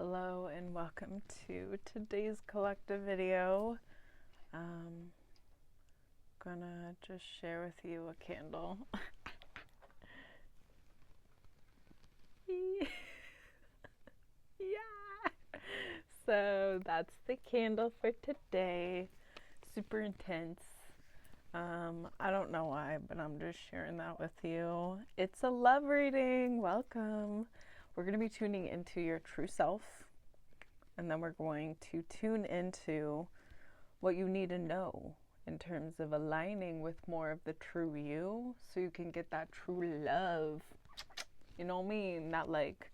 Hello and welcome to today's collective video. Gonna just share with you a candle. Yeah! So that's the candle for today. Super intense. I don't know why, but I'm just sharing that with you. It's a love reading. Welcome. We're going to be tuning into your true self, and then we're going to tune into what you need to know in terms of aligning with more of the true you so you can get that true love. You know what I mean? That like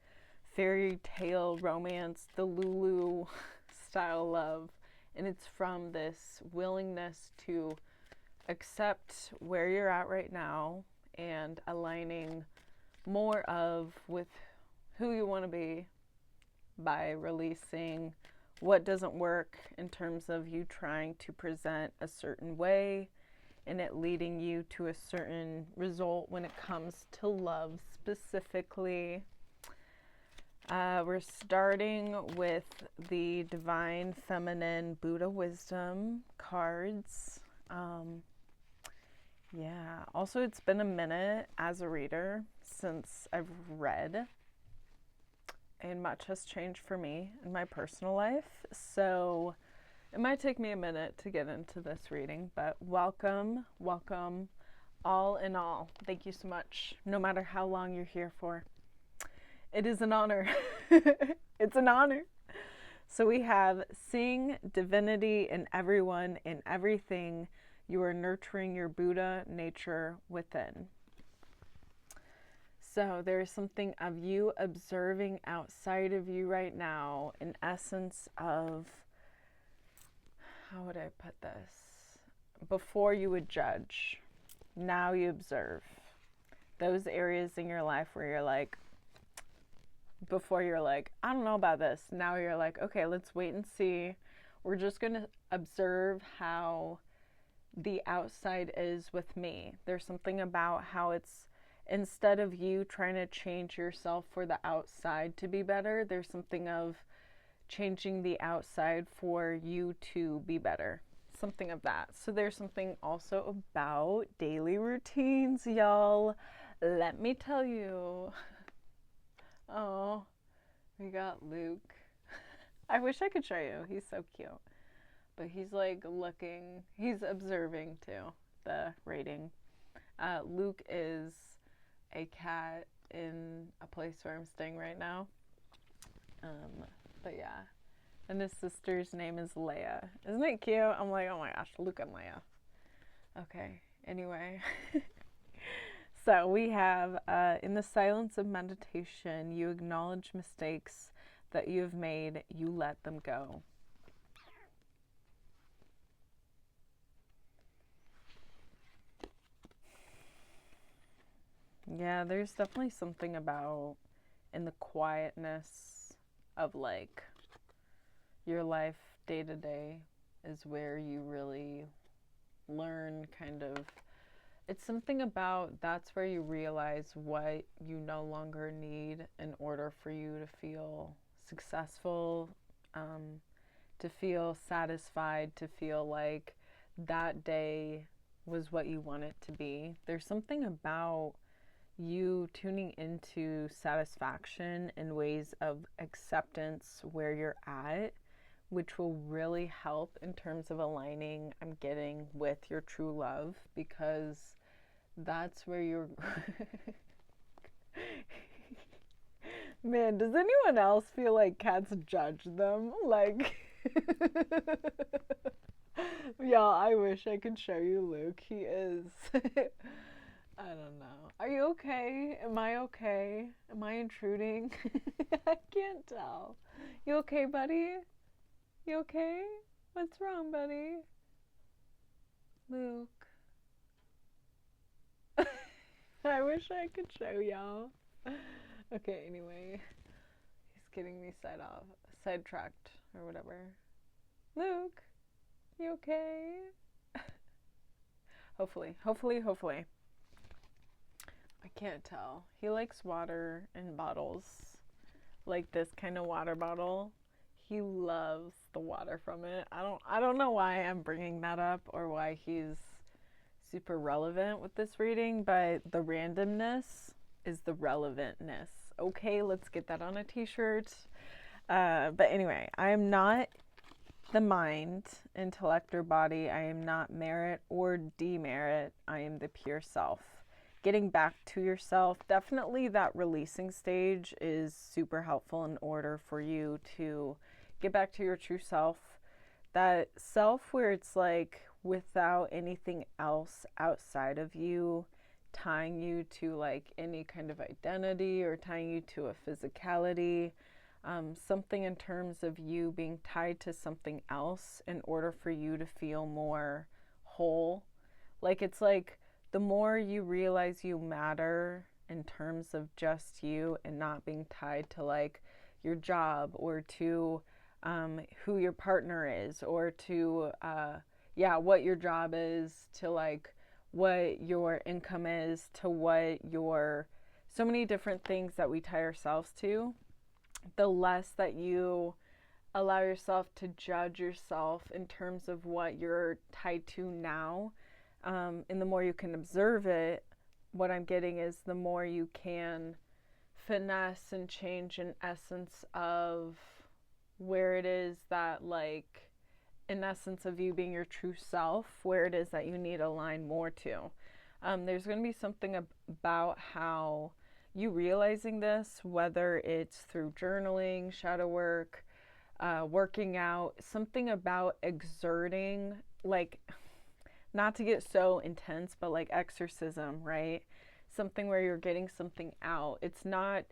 fairy tale romance, the Lulu style love. And it's from this willingness to accept where you're at right now and aligning more of with who you want to be by releasing what doesn't work in terms of you trying to present a certain way and it leading you to a certain result when it comes to love specifically. We're starting with the Divine Feminine Buddha Wisdom cards. Also it's been a minute as a reader since I've read, and much has changed for me in my personal life, so it might take me a minute to get into this reading, but welcome all in all. Thank you so much, no matter how long you're here for. It is an honor. It's an honor. So we have seeing divinity in everyone, in everything. You are nurturing your Buddha nature within. So there is something of you observing outside of you right now, an essence of, how would I put this? Before you would judge, now you observe. Those areas in your life where you're like, before you're like, I don't know about this. Now you're like, okay, let's wait and see. We're just going to observe how the outside is with me. There's something about how it's, instead of you trying to change yourself for the outside to be better, there's something of changing the outside for you to be better. Something of that. So there's something also about daily routines, y'all. Let me tell you. Oh, we got Luke. I wish I could show you. He's so cute. But he's like looking, he's observing too, the rating. Luke is a cat in a place where I'm staying right now. But yeah. And his sister's name is Leia. Isn't it cute? I'm like, oh my gosh, Luke and Leia. Okay, anyway. So we have, in the silence of meditation, you acknowledge mistakes that you have made, you let them go. Yeah, there's definitely something about in the quietness of like your life day to day is where you really learn kind of. It's something about that's where you realize what you no longer need in order for you to feel successful, to feel satisfied, to feel like that day was what you want it to be. There's something about you tuning into satisfaction in ways of acceptance where you're at, which will really help in terms of aligning, I'm getting, with your true love, because that's where you're. Man, does anyone else feel like cats judge them? Like, y'all, I wish I could show you Luke. He is. I don't know. Are you okay? Am I okay? Am I intruding? I can't tell. You okay, buddy? You okay? What's wrong, buddy? Luke. I wish I could show y'all. Okay, anyway. He's getting me sidetracked or whatever. Luke, you okay? Hopefully. I can't tell. He likes water in bottles. like this kind of water bottle. He loves the water from it. I don't know why I'm bringing that up or why he's super relevant with this reading, but the randomness is the relevantness. Okay, let's get that on a t-shirt. But anyway, I am not the mind, intellect, or body. I am not merit or demerit. I am the pure self. Getting back to yourself, definitely that releasing stage is super helpful in order for you to get back to your true self. That self where it's like without anything else outside of you tying you to like any kind of identity or tying you to a physicality, something in terms of you being tied to something else in order for you to feel more whole. Like it's like the more you realize you matter in terms of just you and not being tied to like your job or to who your partner is or to what your job is, to like what your income is, to what your so many different things that we tie ourselves to, the less that you allow yourself to judge yourself in terms of what you're tied to now, and the more you can observe it, what I'm getting is the more you can finesse and change an essence of where it is that, like, in essence of you being your true self, where it is that you need to align more to. There's going to be something about how you realizing this, whether it's through journaling, shadow work, working out, something about exerting, like, not to get so intense, but like exorcism, right? Something where you're getting something out. It's not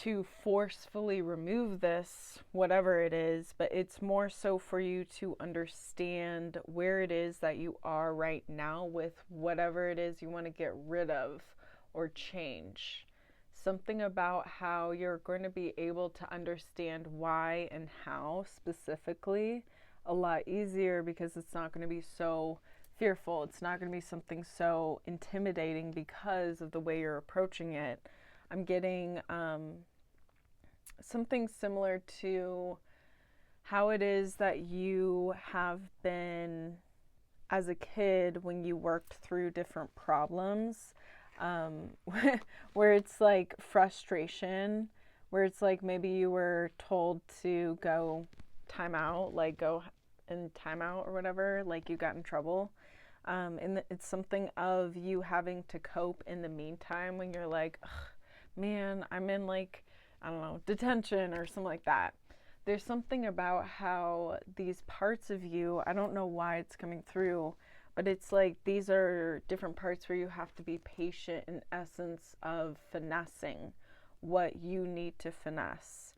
to forcefully remove this, whatever it is, but it's more so for you to understand where it is that you are right now with whatever it is you want to get rid of or change. Something about how you're going to be able to understand why and how specifically a lot easier, because it's not going to be so fearful. It's not going to be something so intimidating because of the way you're approaching it. I'm getting something similar to how it is that you have been as a kid when you worked through different problems, um, where it's like frustration, where it's like maybe you were told to go time out, like go in timeout or whatever, like you got in trouble. And it's something of you having to cope in the meantime when you're like, man, I'm in like, I don't know, detention or something like that. There's something about how these parts of you, I don't know why it's coming through, but it's like these are different parts where you have to be patient in essence of finessing what you need to finesse.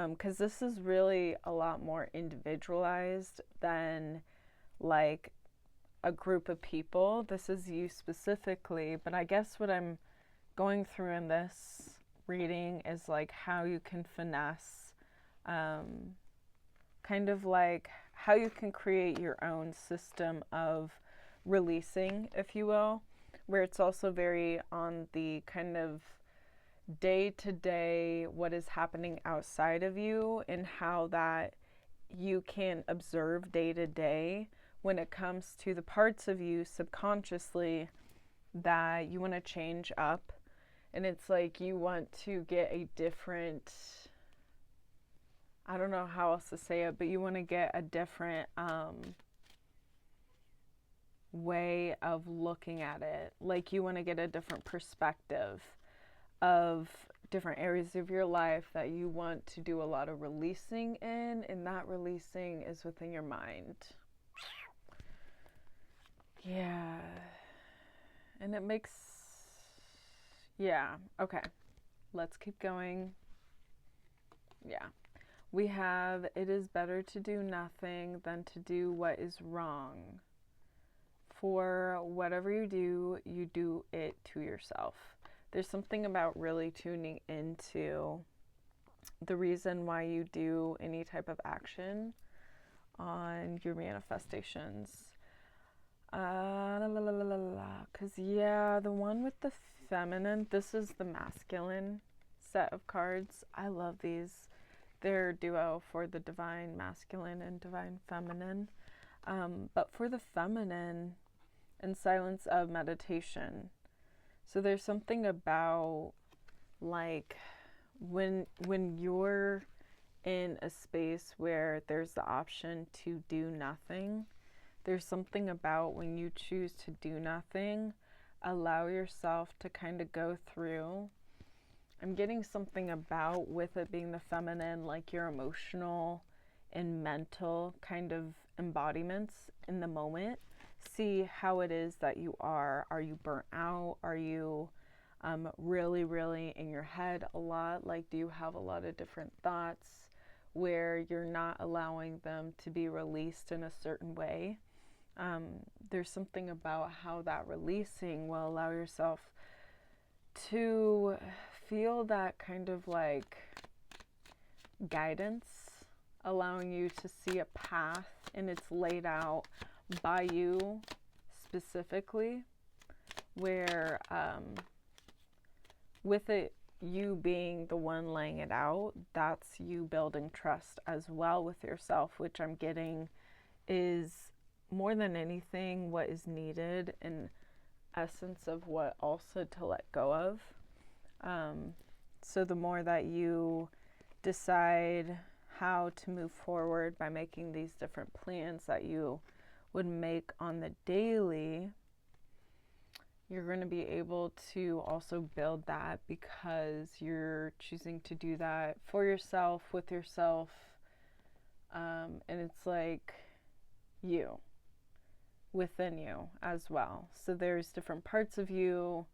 Because this is really a lot more individualized than like a group of people. This is you specifically, but I guess what I'm going through in this reading is like how you can finesse, kind of like how you can create your own system of releasing, if you will, where it's also very on the kind of day to day what is happening outside of you and how that you can observe day to day when it comes to the parts of you subconsciously that you want to change up. And it's like you want to get a different, I don't know how else to say it, but you want to get a different way of looking at it. Like you want to get a different perspective of different areas of your life that you want to do a lot of releasing in, and that releasing is within your mind. Yeah. And it makes, yeah, okay. Let's keep going. Yeah. We have, it is better to do nothing than to do what is wrong. For whatever you do it to yourself. There's something about really tuning into the reason why you do any type of action on your manifestations. Because, yeah, the one with the feminine, this is the masculine set of cards. I love these. They're a duo for the divine masculine and divine feminine. But for the feminine, in silence of meditation. So there's something about like when you're in a space where there's the option to do nothing, there's something about when you choose to do nothing, allow yourself to kind of go through. I'm getting something about, with it being the feminine, like your emotional and mental kind of embodiments in the moment. See how it is that you are. Are you burnt out? Are you really, really in your head a lot? Like, do you have a lot of different thoughts where you're not allowing them to be released in a certain way? There's something about how that releasing will allow yourself to feel that kind of like guidance, allowing you to see a path, and it's laid out by you specifically, where with it, you being the one laying it out, that's you building trust as well with yourself, which I'm getting is more than anything what is needed, in essence of what also to let go of. So the more that you decide how to move forward by making these different plans that you would make on the daily, you're going to be able to also build that, because you're choosing to do that for yourself, with yourself, and it's like you, within you as well. So there's different parts of you,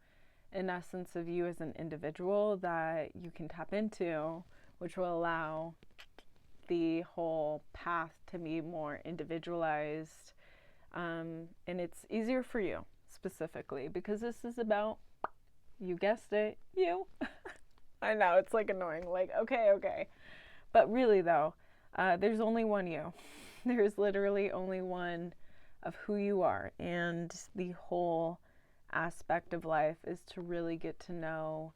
in essence of you as an individual, that you can tap into, which will allow the whole path to be more individualized, and it's easier for you specifically, because this is about, you guessed it, you. I know, it's like annoying, like okay, but really though, there's only one you. There's literally only one of who you are, and the whole aspect of life is to really get to know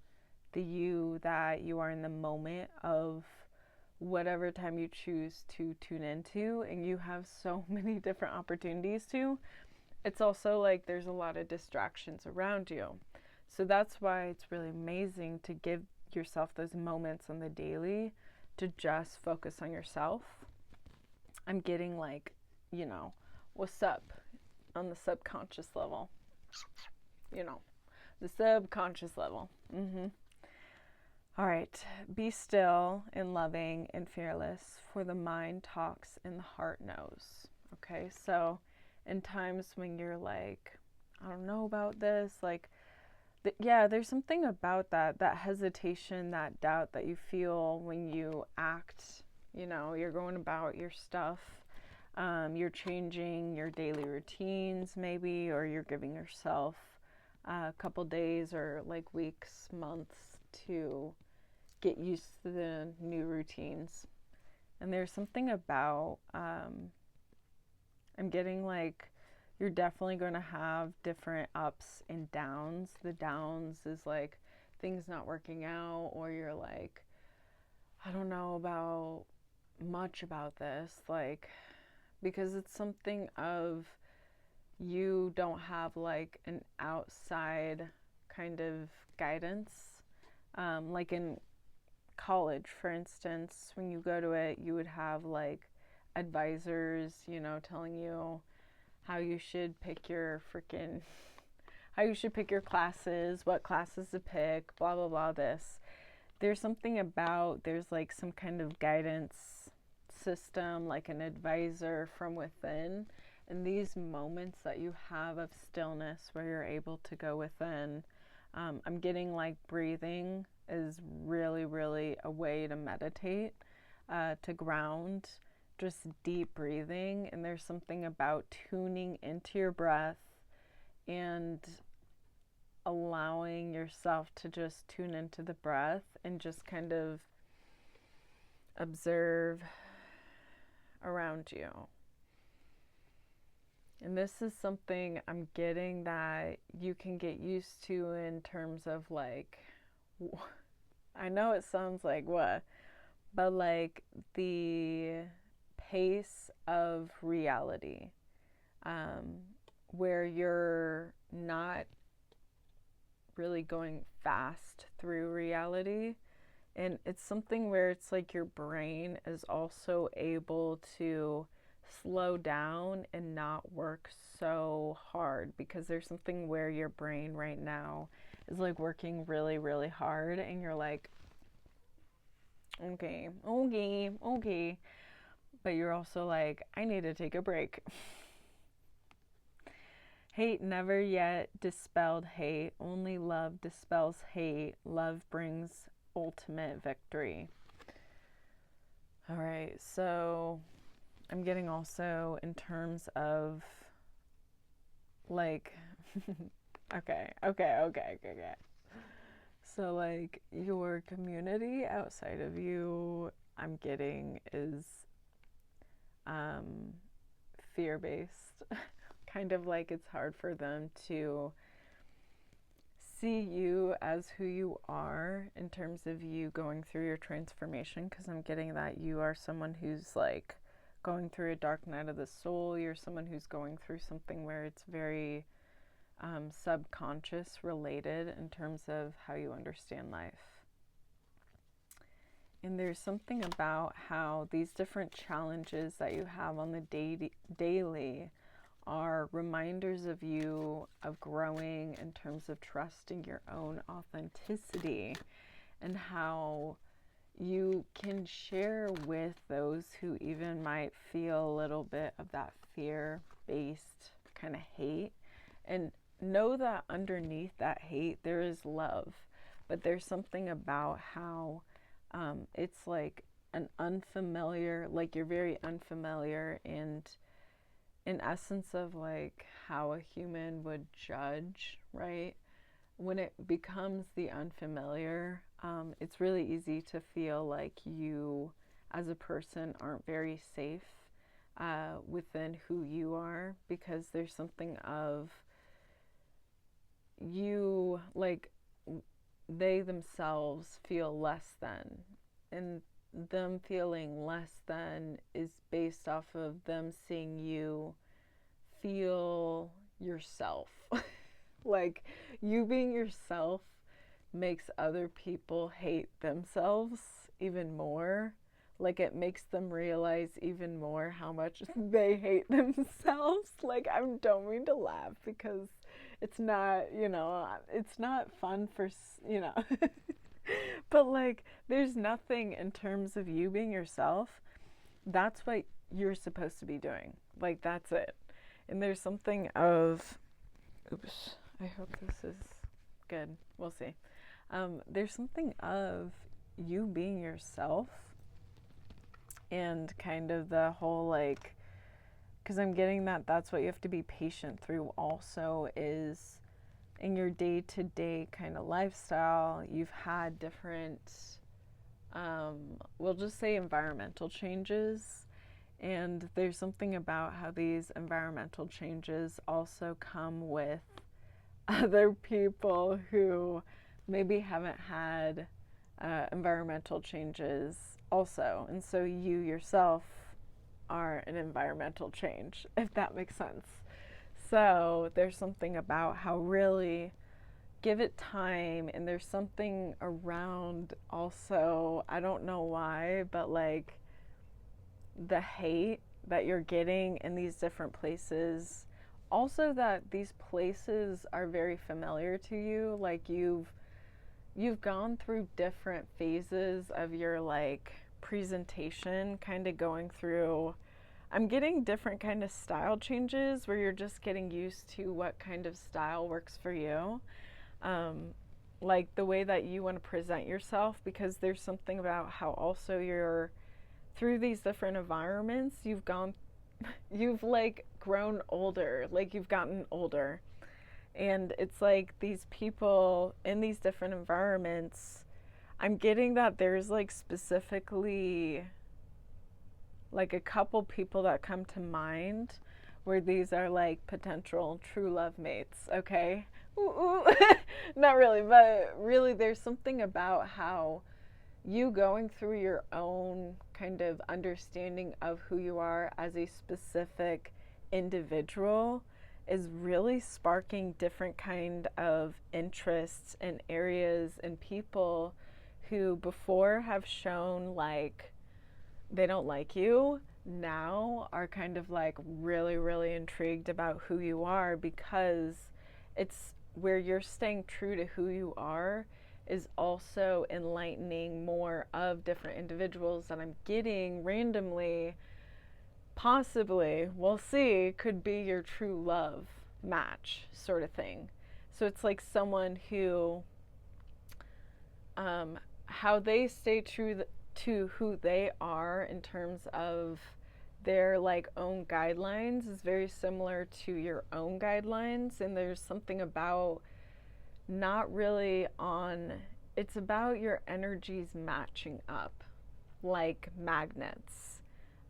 the you that you are in the moment of whatever time you choose to tune into, and you have so many different opportunities to. It's also like there's a lot of distractions around you. So that's why it's really amazing to give yourself those moments on the daily to just focus on yourself. I'm getting like, what's up on the subconscious level, the subconscious level. All right, be still and loving and fearless, for the mind talks and the heart knows. Okay, so in times when you're like, I don't know about this, like, there's something about that hesitation, that doubt that you feel when you act, you're going about your stuff, you're changing your daily routines maybe, or you're giving yourself a couple days or like weeks, months to get used to the new routines. And there's something about, I'm getting like, you're definitely going to have different ups and downs. The downs is like things not working out, or you're like, I don't know about much about this, like, because it's something of, you don't have like an outside kind of guidance, like in college, for instance, when you go to it, you would have like advisors, telling you how you should pick your classes, what classes to pick, blah blah blah. There's something about, there's like some kind of guidance system, like an advisor from within, and these moments that you have of stillness where you're able to go within. I'm getting like breathing is really, really a way to meditate, to ground, just deep breathing. And there's something about tuning into your breath and allowing yourself to just tune into the breath and just kind of observe around you. And this is something I'm getting that you can get used to, in terms of like I know it sounds like what, but like the pace of reality, um, where you're not really going fast through reality. And it's something where it's like your brain is also able to slow down and not work so hard, because there's something where your brain right now is like working really, really hard, and you're like, okay, okay, okay. But you're also like, I need to take a break. Hate never yet dispelled hate. Only love dispels hate. Love brings ultimate victory. All right, so I'm getting also in terms of like, okay. So, like, your community outside of you, I'm getting is um, fear based. Kind of like it's hard for them to see you as who you are in terms of you going through your transformation, because I'm getting that you are someone who's like going through a dark night of the soul. You're someone who's going through something where it's very subconscious related in terms of how you understand life. And there's something about how these different challenges that you have on the daily are reminders of you of growing in terms of trusting your own authenticity, and how you can share with those who even might feel a little bit of that fear-based kind of hate, and know that underneath that hate there is love. But there's something about how it's like an unfamiliar, like you're very unfamiliar, and in essence of like how a human would judge, right? When it becomes the unfamiliar, it's really easy to feel like you as a person aren't very safe within who you are, because there's something of you, like, they themselves feel less than, and them feeling less than is based off of them seeing you feel yourself. Like, you being yourself makes other people hate themselves even more. Like, it makes them realize even more how much they hate themselves. Like, I don't mean to laugh, because it's not, it's not fun for, you know. But like, there's nothing in terms of you being yourself. That's what you're supposed to be doing. Like, that's it. And there's something of, oops, I hope this is good. We'll see. There's something of you being yourself, and kind of the whole like, because I'm getting that that's what you have to be patient through also, is in your day-to-day kind of lifestyle, you've had different, we'll just say environmental changes. And there's something about how these environmental changes also come with other people who maybe haven't had environmental changes also. And so you yourself are an environmental change, if that makes sense. So there's something about how really give it time, and there's something around also, I don't know why, but like the hate that you're getting in these different places, also that these places are very familiar to you. Like, you've gone through different phases of your like presentation, kind of going through, I'm getting different kind of style changes where you're just getting used to what kind of style works for you. Like the way that you want to present yourself, because there's something about how also you're through these different environments, you've like grown older, like you've gotten older. And it's like these people in these different environments, I'm getting that there's like specifically like a couple people that come to mind where these are like potential true love mates, okay? ooh, ooh. Not really, but really there's something about how you going through your own kind of understanding of who you are as a specific individual is really sparking different kind of interests and areas and people who before have shown like they don't like you now are kind of like really, really intrigued about who you are because it's where you're staying true to who you are is also enlightening more of different individuals that I'm getting randomly, possibly, we'll see, could be your true love match sort of thing. So it's like someone who how they stay true to who they are in terms of their like own guidelines is very similar to your own guidelines, and there's something about not really on it's about your energies matching up like magnets,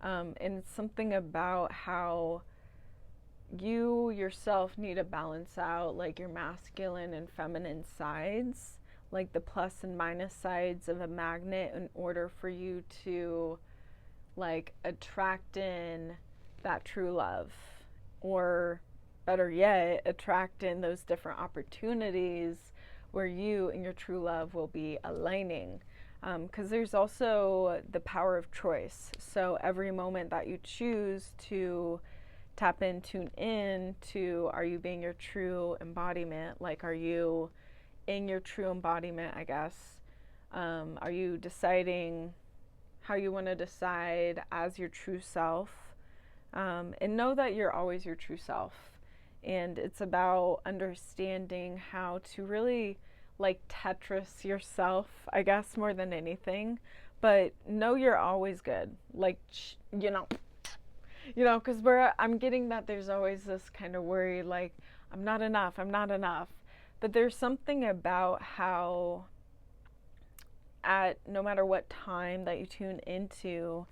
and it's something about how you yourself need to balance out like your masculine and feminine sides, like the plus and minus sides of a magnet, in order for you to like attract in that true love, or better yet, attract in those different opportunities where you and your true love will be aligning. Because there's also the power of choice. So every moment that you choose to tap in, tune in to, are you being your true embodiment? Like, are you in your true embodiment, I guess? Are you deciding how you want to decide as your true self? And know that you're always your true self. And it's about understanding how to really like Tetris yourself, I guess, more than anything. But know you're always good. Like, because I'm getting that there's always this kind of worry, like, I'm not enough, I'm not enough. But there's something about how at no matter what time that you tune into,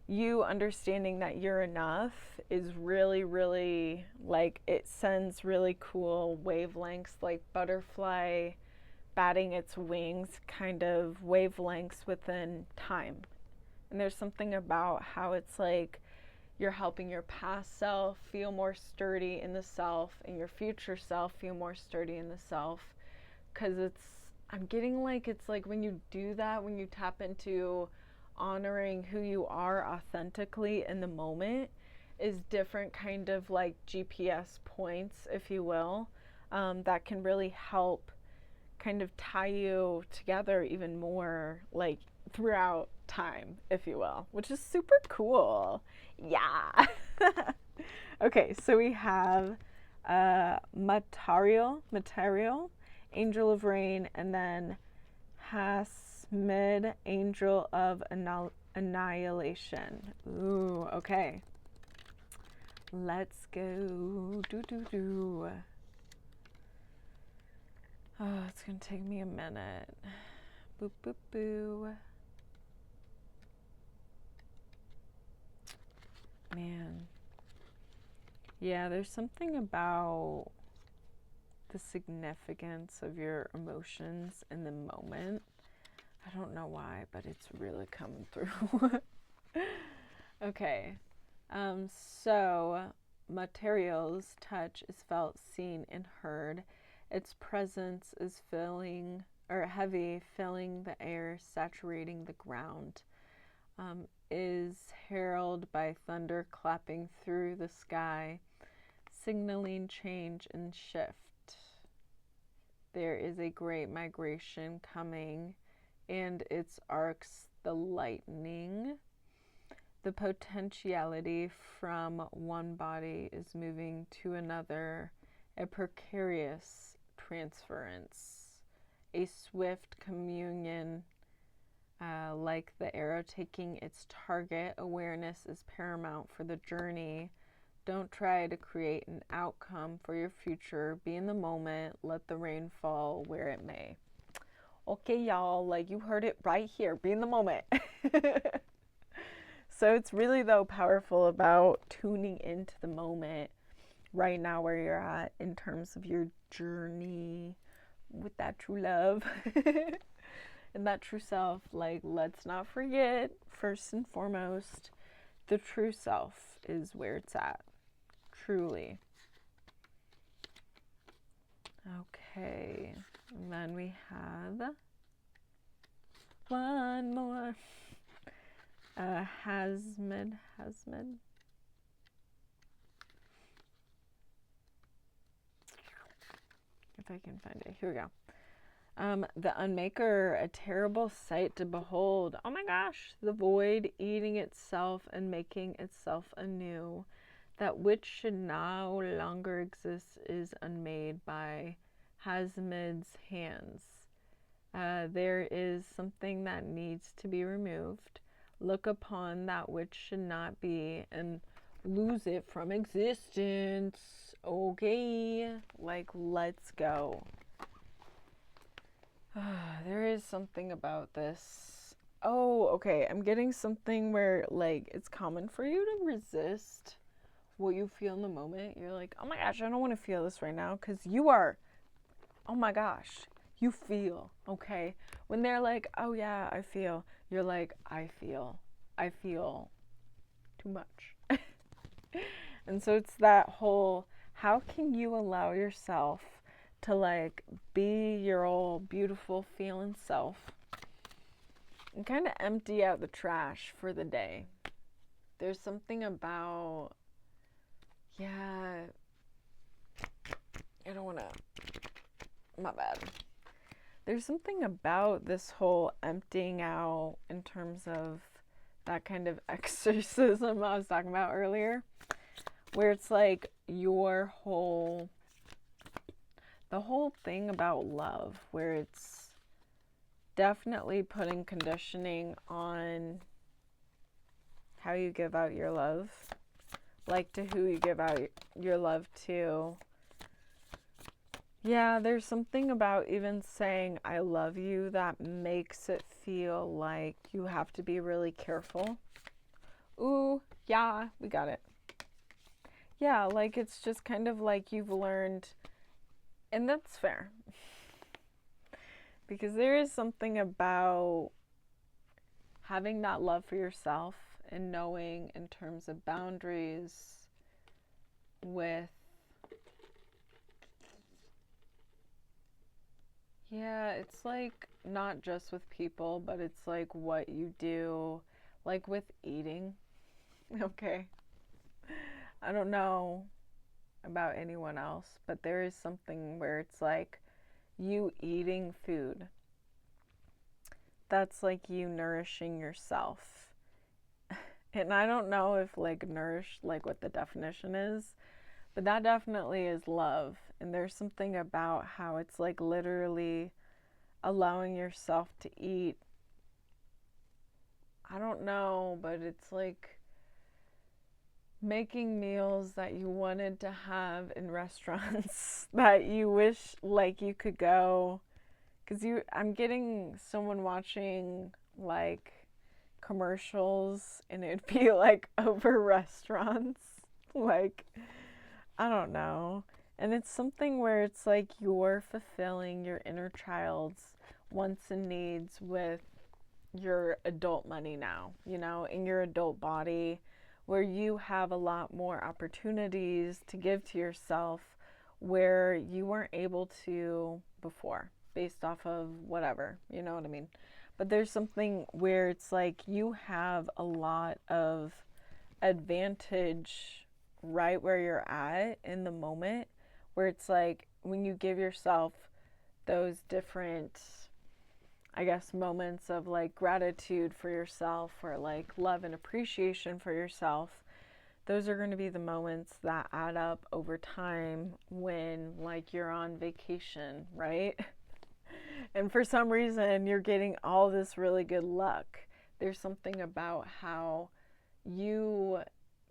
you understanding that you're enough is really, really like it sends really cool wavelengths, like butterfly batting its wings kind of wavelengths within time. And there's something about how it's like you're helping your past self feel more sturdy in the self and your future self feel more sturdy in the self. Because I'm getting like it's like when you do that, when you tap into honoring who you are authentically in the moment, is different kind of like GPS points, if you will, that can really help kind of tie you together even more like throughout time, if you will, which is super cool. Yeah. Okay, so we have Material, Angel of Rain, and then Hasmid, Angel of Annihilation. Ooh, okay. Let's go. Oh, it's gonna take me a minute. Boop, boop, boo. Man. Yeah, there's something about the significance of your emotions in the moment. I don't know why, but it's really coming through. Okay. So Material's touch is felt, seen, and heard. Its presence is heavy, filling the air, saturating the ground. Is heralded by thunder clapping through the sky, signaling change and shift. There is a great migration coming, and its arcs the lightning. The potentiality from one body is moving to another, a precarious transference, a swift communion. Like the arrow taking its target, awareness is paramount for the journey. Don't try to create an outcome for your future. Be in the moment. Let the rain fall where it may. Okay, y'all, like you heard it right here. Be in the moment. So it's really, though, powerful about tuning into the moment right now where you're at in terms of your journey with that true love and that true self. Like, let's not forget, first and foremost, the true self is where it's at. Truly. Okay. And then we have one more. Hasmed. If I can find it. Here we go. The unmaker, a terrible sight to behold. Oh my gosh, the void eating itself and making itself anew. That which should no longer exist is unmade by Hasmed's hands. There is something that needs to be removed. Look upon that which should not be and lose it from existence. Okay, like, let's go. There is something about this. Oh, okay. I'm getting something where, like, it's common for you to resist what you feel in the moment. You're like, oh my gosh, I don't want to feel this right now. Because you are, oh my gosh, you feel, okay? When they're like, oh yeah, I feel. You're like, I feel too much. And so it's that whole, how can you allow yourself to, like, be your old beautiful feeling self and kind of empty out the trash for the day. There's something about, yeah, I don't want to, my bad. There's something about this whole emptying out in terms of that kind of exorcism I was talking about earlier, where it's like the whole thing about love, where it's definitely putting conditioning on how you give out your love, like to who you give out your love to. Yeah, there's something about even saying I love you that makes it feel like you have to be really careful. Ooh, yeah, we got it. Yeah, like, it's just kind of like you've learned, and that's fair. Because there is something about having that love for yourself and knowing in terms of boundaries with, yeah, it's like not just with people, but it's like what you do, like with eating. Okay. I don't know about anyone else, but there is something where it's like you eating food. That's like you nourishing yourself. And I don't know if, like, nourish, like, what the definition is, but that definitely is love. And there's something about how it's like literally allowing yourself to eat. I don't know, but it's like making meals that you wanted to have in restaurants that you wish, like, you could go, because I'm getting someone watching, like, commercials and it'd be like over restaurants, like, I don't know. And it's something where it's like you're fulfilling your inner child's wants and needs with your adult money now, in your adult body, where you have a lot more opportunities to give to yourself where you weren't able to before, based off of whatever, you know what I mean? But there's something where it's like you have a lot of advantage right where you're at in the moment, where it's like when you give yourself those different, I guess, moments of like gratitude for yourself or like love and appreciation for yourself, those are going to be the moments that add up over time when, like, you're on vacation, right? And for some reason you're getting all this really good luck. There's something about how you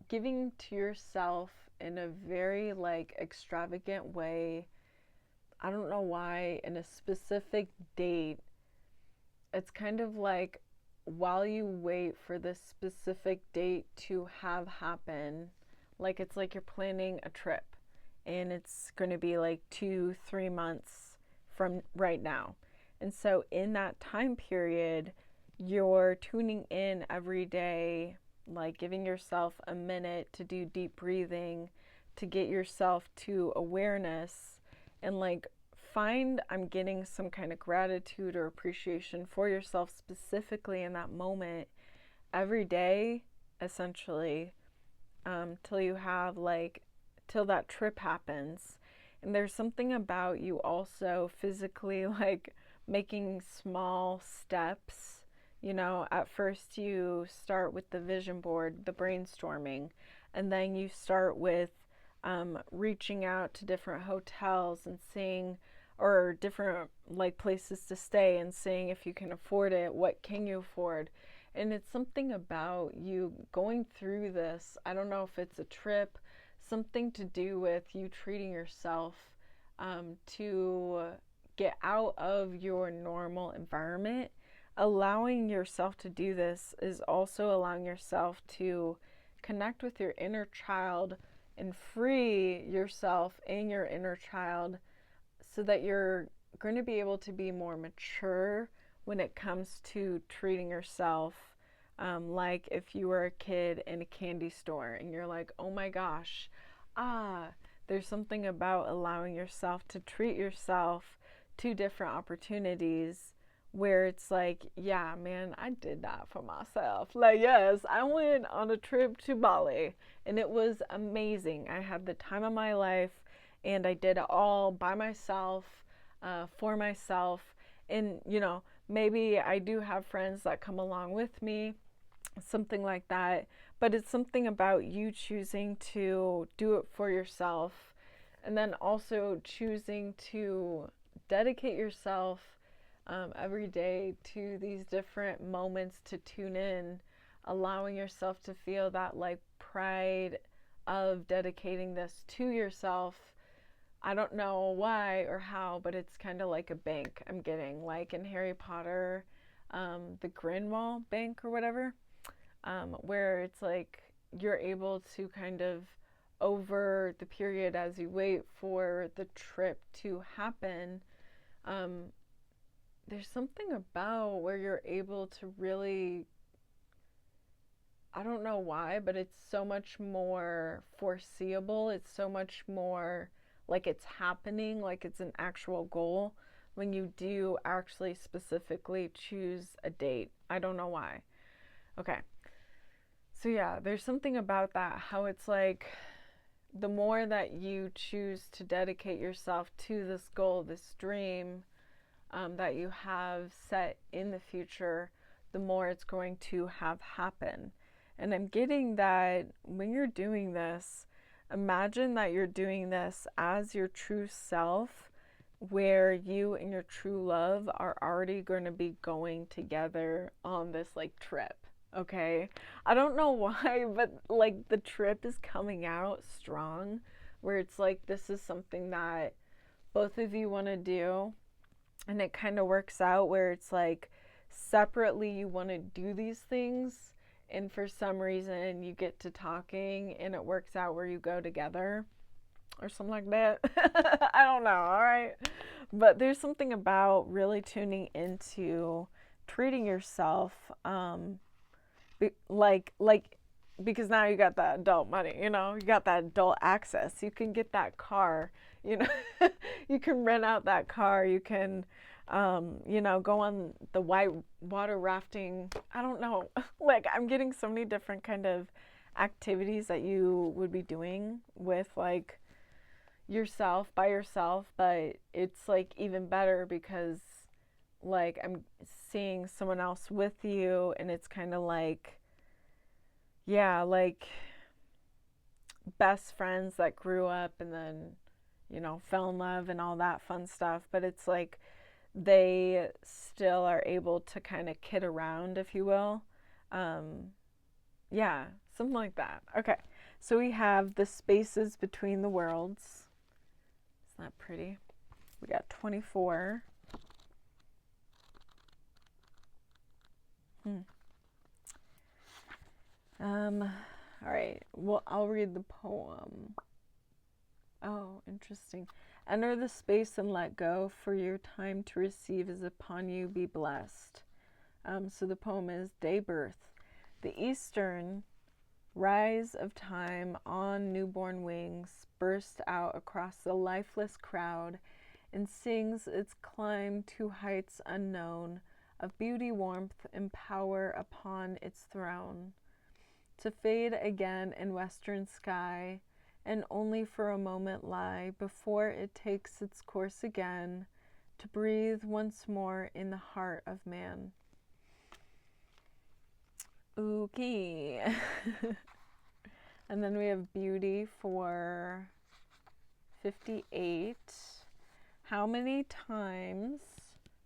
giving to yourself in a very, like, extravagant way. I don't know why, in a specific date. It's kind of like while you wait for this specific date to have happen, like it's like you're planning a trip. and it's going to be like 2-3 months from right now. And so in that time period, you're tuning in every day, like giving yourself a minute to do deep breathing, to get yourself to awareness, and like find I'm getting some kind of gratitude or appreciation for yourself specifically in that moment every day, essentially, till you have like, till that trip happens. And there's something about you also physically like making small steps. You know, at first you start with the vision board, the brainstorming, and then you start with reaching out to different hotels and seeing, or different like places to stay, and seeing if you can afford it, what can you afford. And it's something about you going through this, I don't know if it's a trip, something to do with you treating yourself to get out of your normal environment. Allowing yourself to do this is also allowing yourself to connect with your inner child and free yourself and your inner child, so that you're going to be able to be more mature when it comes to treating yourself. Like if you were a kid in a candy store and you're like, oh my gosh, there's something about allowing yourself to treat yourself to different opportunities where it's like, yeah, man, I did that for myself. Like, yes, I went on a trip to Bali and it was amazing. I had the time of my life and I did it all by myself, for myself. And, you know, maybe I do have friends that come along with me, something like that. But it's something about you choosing to do it for yourself, and then also choosing to dedicate yourself every day to these different moments to tune in, allowing yourself to feel that like pride of dedicating this to yourself. I don't know why or how, but it's kind of like a bank I'm getting, like in Harry Potter, the Grindelwald Bank or whatever, where it's like you're able to kind of, over the period as you wait for the trip to happen, there's something about where you're able to really, I don't know why, but it's so much more foreseeable. It's so much more like it's happening, like it's an actual goal when you do actually specifically choose a date. I don't know why. Okay. So yeah, there's something about that, how it's like the more that you choose to dedicate yourself to this goal, this dream, that you have set in the future, the more it's going to have happen. And I'm getting that when you're doing this, imagine that you're doing this as your true self, where you and your true love are already going to be going together on this like trip. Okay, I don't know why, but like the trip is coming out strong, where it's like this is something that both of you want to do, and it kind of works out where it's like separately you want to do these things, and for some reason you get to talking and it works out where you go together or something like that. I don't know, all right? But there's something about really tuning into treating yourself, like because now you got that adult money, you know, you got that adult access. You can get that car, you know, you can rent out that car. You can, you know, go on the white water rafting. I don't know. Like I'm getting so many different kind of activities that you would be doing with like yourself, by yourself, but it's like even better because like I'm seeing someone else with you, and it's kind of like, yeah, like best friends that grew up and then, you know, fell in love and all that fun stuff. But it's like they still are able to kind of kid around, if you will. Yeah, something like that. Okay, so we have the spaces between the worlds. Isn't that pretty? We got 24. All right. Well, I'll read the poem. Oh, interesting. Enter the space and let go, for your time to receive is upon you. Be blessed. So the poem is Day Birth. The eastern rise of time on newborn wings bursts out across the lifeless crowd and sings its climb to heights unknown, of beauty, warmth, and power upon its throne, to fade again in western sky, and only for a moment lie before it takes its course again, to breathe once more in the heart of man. Okay. And then we have beauty for 58. How many times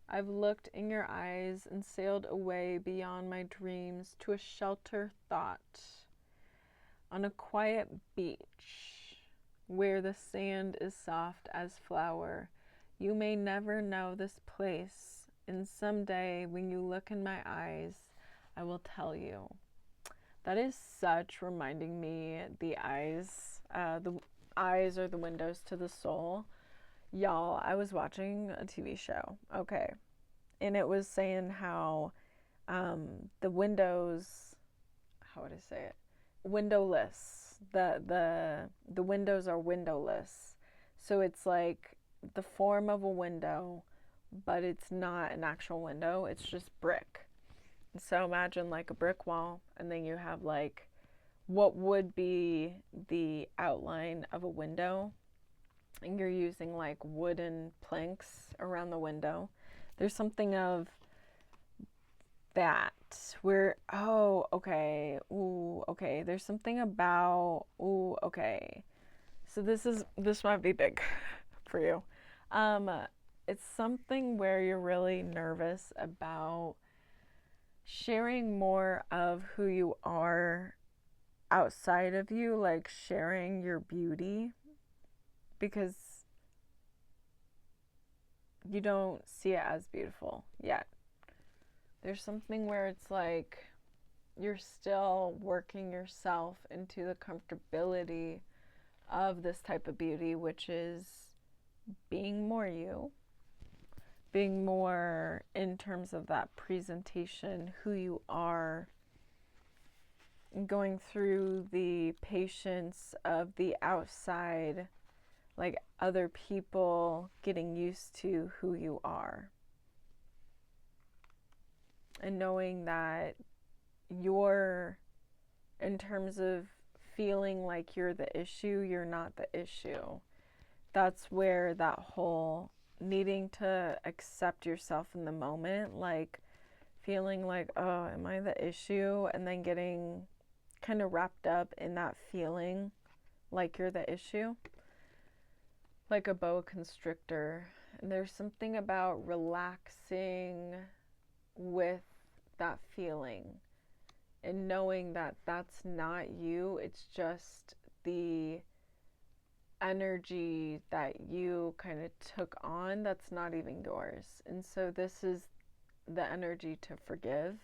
I've looked in your eyes and sailed away beyond my dreams to a shelter thought on a quiet beach where the sand is soft as flour. You may never know this place, and someday when you look in my eyes, I will tell you. That is such reminding me the eyes are the windows to the soul. Y'all, I was watching a TV show, okay, and it was saying how the windows, how would I say it? Windowless. The windows are windowless. So it's like the form of a window, but it's not an actual window, it's just brick. So imagine like a brick wall, and then you have like what would be the outline of a window, and you're using like wooden planks around the window. There's something of that where, oh, okay, ooh, okay, there's something about, ooh, okay. So this might be big for you. Um, it's something where you're really nervous about sharing more of who you are outside of you, like sharing your beauty, because you don't see it as beautiful yet. There's something where it's like you're still working yourself into the comfortability of this type of beauty, which is being more you, being more in terms of that presentation, who you are, going through the patience of the outside, like other people getting used to who you are. And knowing that you're, in terms of feeling like you're the issue, you're not the issue. That's where that whole needing to accept yourself in the moment, like feeling like, oh, am I the issue? And then getting kind of wrapped up in that feeling like you're the issue, like a boa constrictor. And there's something about relaxing with that feeling and knowing that that's not you, it's just the energy that you kind of took on that's not even yours. And so this is the energy to forgive,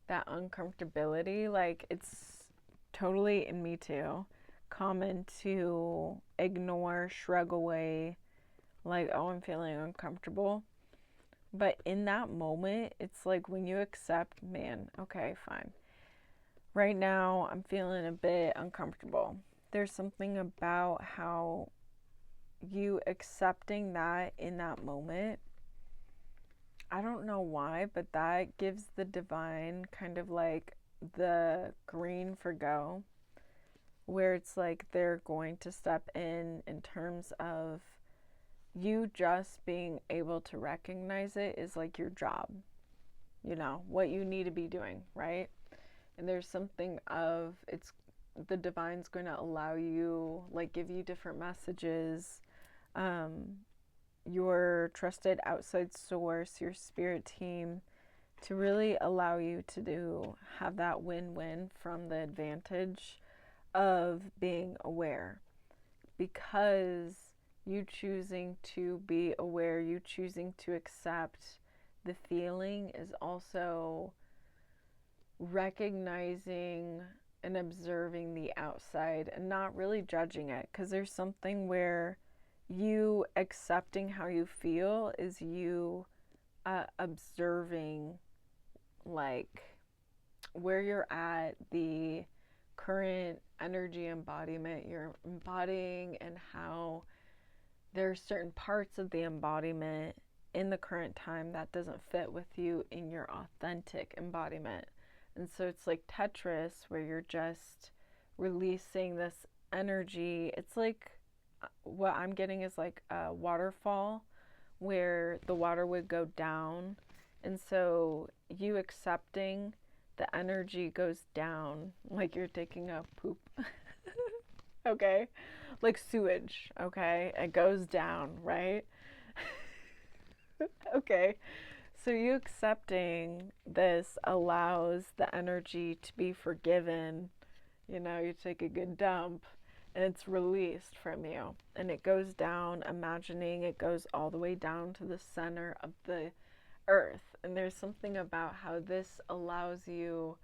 that uncomfortability. Like, it's totally in me too common to ignore, shrug away, like, oh, I'm feeling uncomfortable. But in that moment, it's like when you accept, man, okay, fine. Right now, I'm feeling a bit uncomfortable. There's something about how you accepting that in that moment, I don't know why, but that gives the divine kind of like the green for go, where it's like they're going to step in terms of you just being able to recognize it is like your job, what you need to be doing, right? And there's something of it's the divine's going to allow you, like, give you different messages, your trusted outside source, your spirit team, to really allow you to have that win-win from the advantage of being aware, because you choosing to be aware, you choosing to accept the feeling is also recognizing and observing the outside and not really judging it, because there's something where you accepting how you feel is you observing like where you're at, the current energy embodiment you're embodying, and how there are certain parts of the embodiment in the current time that doesn't fit with you in your authentic embodiment. And so it's like Tetris, where you're just releasing this energy. It's like what I'm getting is like a waterfall where the water would go down. And so you accepting the energy goes down like you're taking a poop. Okay? Like sewage, okay? It goes down, right? Okay. So you accepting this allows the energy to be forgiven. You know, you take a good dump and it's released from you. And it goes down, imagining it goes all the way down to the center of the earth. And there's something about how this allows you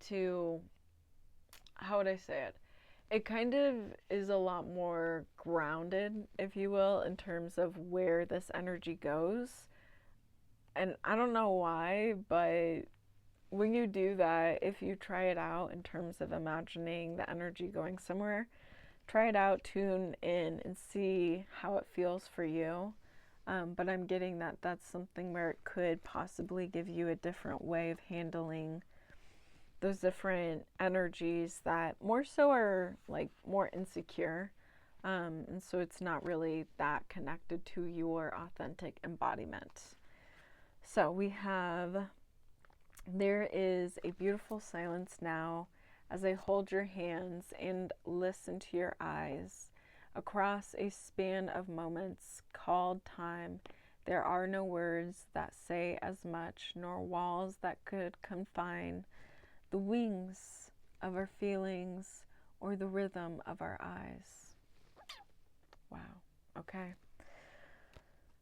to, how would I say it? It kind of is a lot more grounded, if you will, in terms of where this energy goes. And I don't know why, but when you do that, if you try it out in terms of imagining the energy going somewhere, try it out, tune in, and see how it feels for you. But I'm getting that that's something where it could possibly give you a different way of handling those different energies that more so are like more insecure. And so it's not really that connected to your authentic embodiment. So we have, there is a beautiful silence now as I hold your hands and listen to your eyes. Across a span of moments called time, there are no words that say as much, nor walls that could confine the wings of our feelings or the rhythm of our eyes. Wow. Okay.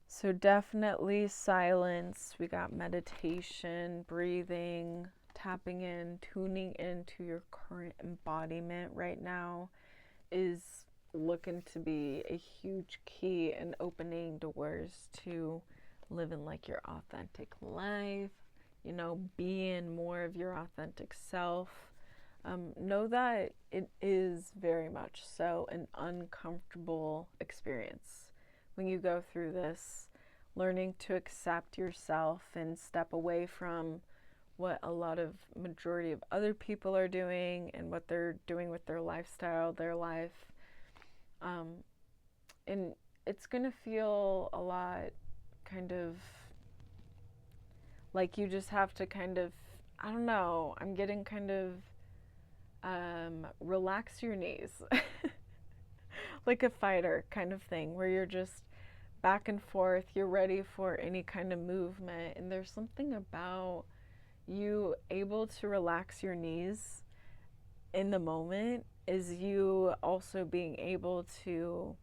So definitely silence. We got meditation, breathing, tapping in, tuning into your current embodiment right now is looking to be a huge key in opening doors to living like your authentic life, you know, being more of your authentic self. Know that it is very much so an uncomfortable experience when you go through this, learning to accept yourself and step away from what a lot of majority of other people are doing and what they're doing with their lifestyle, their life. And it's going to feel a lot kind of like you just have to kind of, I don't know, I'm getting kind of relax your knees. Like a fighter kind of thing where you're just back and forth, you're ready for any kind of movement. And there's something about you able to relax your knees in the moment is you also being able to,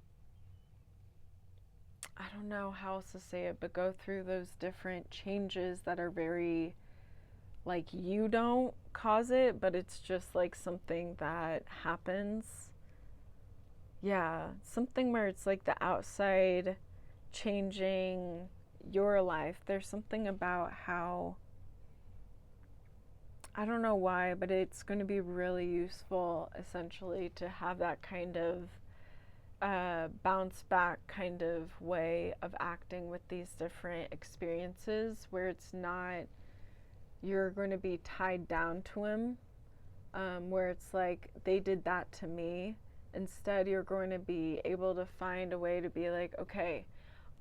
I don't know how else to say it, but go through those different changes that are very like you don't cause it, but it's just like something that happens. Yeah, something where it's like the outside changing your life. There's something about how, I don't know why, but it's going to be really useful essentially to have that kind of bounce back kind of way of acting with these different experiences where it's not, you're going to be tied down to him, where it's like they did that to me. Instead, you're going to be able to find a way to be like, okay,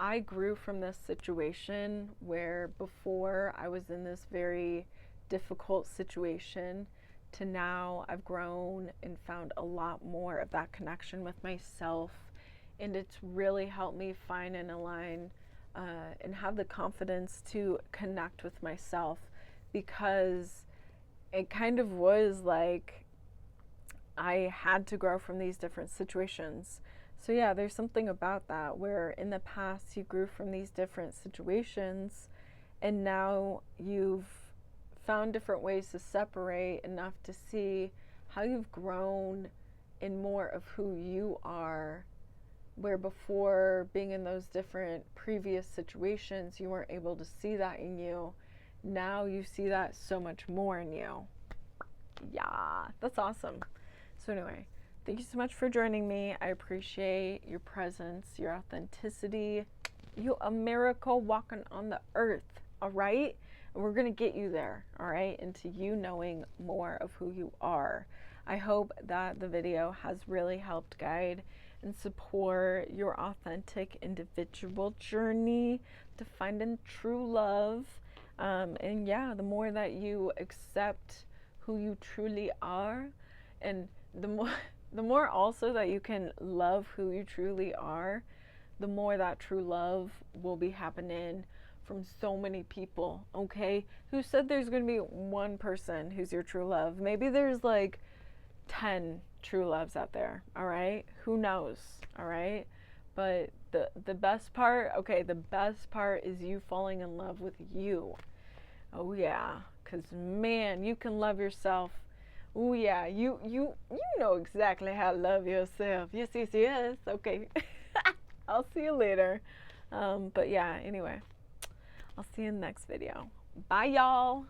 I grew from this situation where before I was in this very difficult situation to now I've grown and found a lot more of that connection with myself. And it's really helped me find and align and have the confidence to connect with myself, because it kind of was like I had to grow from these different situations. So yeah, there's something about that where in the past you grew from these different situations and now you've found different ways to separate enough to see how you've grown in more of who you are, where before being in those different previous situations, you weren't able to see that in you. Now you see that so much more in you. Yeah, that's awesome. So anyway, thank you so much for joining me. I appreciate your presence, your authenticity. You a miracle walking on the earth, all right? And we're going to get you there, all right, into you knowing more of who you are. I hope that the video has really helped guide and support your authentic individual journey to finding true love. And yeah, the more that you accept who you truly are, and the more also that you can love who you truly are, the more that true love will be happening from so many people, okay? Who said there's going to be one person who's your true love? Maybe there's like 10 true loves out there, all right? Who knows, all right? But the best part, okay, the best part is you falling in love with you. Oh yeah, because man, you can love yourself. Oh yeah, you know exactly how to love yourself. Yes, yes, yes. Okay. I'll see you later. But yeah, anyway, I'll see you in the next video. Bye, y'all.